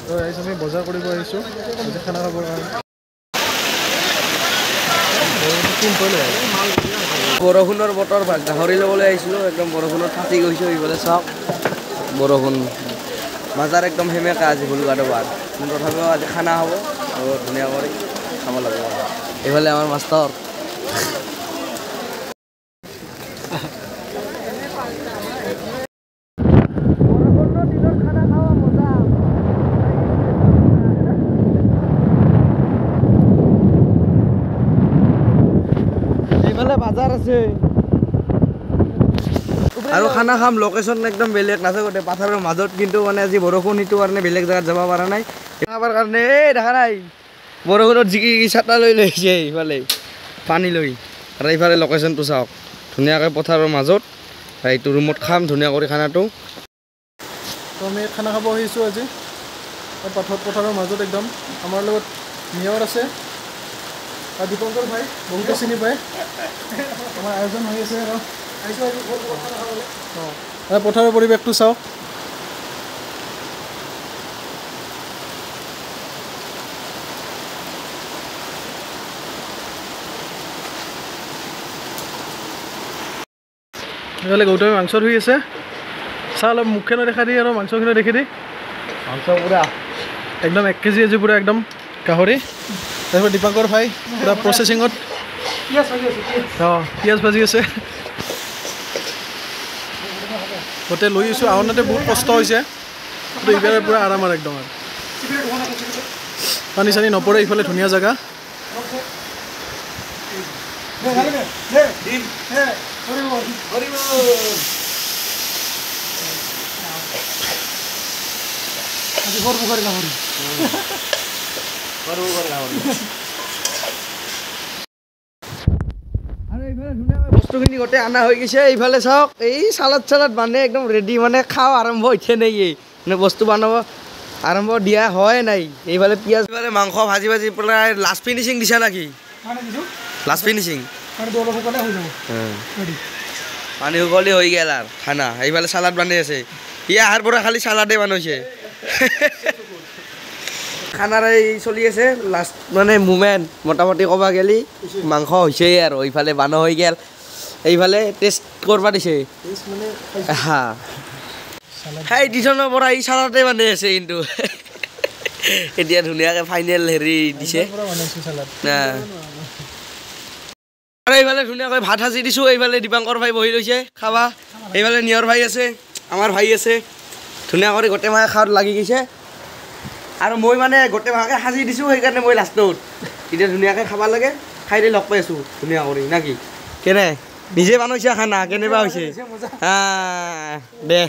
তো আমি বজাৰ কৰিব আহিছোঁ খানা খাবৰ কাৰণে বৰষুণৰ বতৰ গাহৰি ল'বলৈ আহিছিলোঁ একদম বৰষুণত ফাটি গৈছোঁ এইফালে চাওক বৰষুণ বজাৰ একদম সেমেকা আজি ভুলগাটো বাৰ তথাপিও আজি খানা হ'ব আৰু ধুনীয়া কৰি খাব লাগিব এইফালে আমাৰ মাষ্টৰ বাজাৰ আছে আৰু খানা খাম লোকেশ্যন একদম বেলেগ নাছে গোটেই পাথাৰৰ মাজত কিন্তু মানে আজি বৰষুণ সেইটো কাৰণে বেলেগ জেগাত যাব পৰা নাই খাবৰ কাৰণে দেখা নাই বৰষুণত জিকি ছাতা লৈ লৈছে এইফালে পানী লৈ আৰু এইফালে লোকেশ্যনটো চাওক ধুনীয়াকৈ পথাৰৰ মাজত এইটো ৰুমত খাম ধুনীয়া কৰি খানাটো তো আমি খানা খাব আহিছোঁ আজি পথাৰৰ মাজত একদম আমাৰ লগত নিয়ৰ আছে আৰু দীপংকৰ ভাই বহুতে চিনি পায় আমাৰ আয়োজন হৈ আছে আৰু পথাৰৰ পৰিৱেশটো চাওক এইফালে গৌতমে মাংস ধুই আছে চাহ অলপ মুখখনো দেখা দি আৰু মাংসখিনিও দেখি দি মাংস পুৰা একদম 1 কেজি আজি পুৰা একদম গাহৰি তাৰপিছত দীপংকৰ ভাই পুৰা প্ৰচেছিঙত পিঁয়াজ ভাজি আছে গোটেই লৈ আহিছোঁ আহোঁতে বহুত কষ্ট হৈছে কিন্তু এইফালে পুৰা আৰাম আৰু একদম আৰু পানী চানী নপৰে এইফালে ধুনীয়া জেগা বস্তুখিনি গোটেই অনা হৈ গৈছে এইফালে চাওক এই চালাড মানে একদম ৰেডি মানে খাওঁ আৰম্ভ হৈছে নেকি মানে বস্তু বনাব আৰম্ভ দিয়া হয় নাই এইফালে পিঁয়াজ এইফালে মাংস ভাজি ভাজি পেলাই লাষ্ট ফিনিচিং দিছা নেকি লাষ্ট ফিনিচিং পানী শুকলি হৈ গ'ল আৰু খানা এইফালে চালাড বান্ধি আছে ইয়াৰ পৰা খালি চালাডে বনাইছে খানাৰ এই চলি আছে লাষ্ট মানে মুমেণ্ট মোটামুটি ক'ব গ'লে মাংস হৈছেই আৰু এইফালে বান হৈ গ'ল এইফালে টেষ্ট কৰিব দিছে হা সেই ডিচনৰ পৰা এই চালাডে বান্ধি আছে কিন্তু এতিয়া ধুনীয়াকৈ ফাইনেল হেৰি দিছে আৰু এইফালে ধুনীয়াকৈ ভাত সাজি দিছোঁ এইফালে দীপংকৰ ভাই বহি লৈছে খাবা এইফালে নিয়ৰ ভাই আছে আমাৰ ভাই আছে ধুনীয়া কৰি গোটেই মাহে খাওয়াত লাগি গৈছে আৰু মই মানে গোটেই মাহকে সাজি দিছোঁ সেইকাৰণে মই লাষ্টত এতিয়া ধুনীয়াকৈ খাব লাগে খাই দি লগ পাই আছোঁ ধুনীয়া কৰি না কি কেনে নিজে বনাইছা খানা কেনেবা হৈছে দে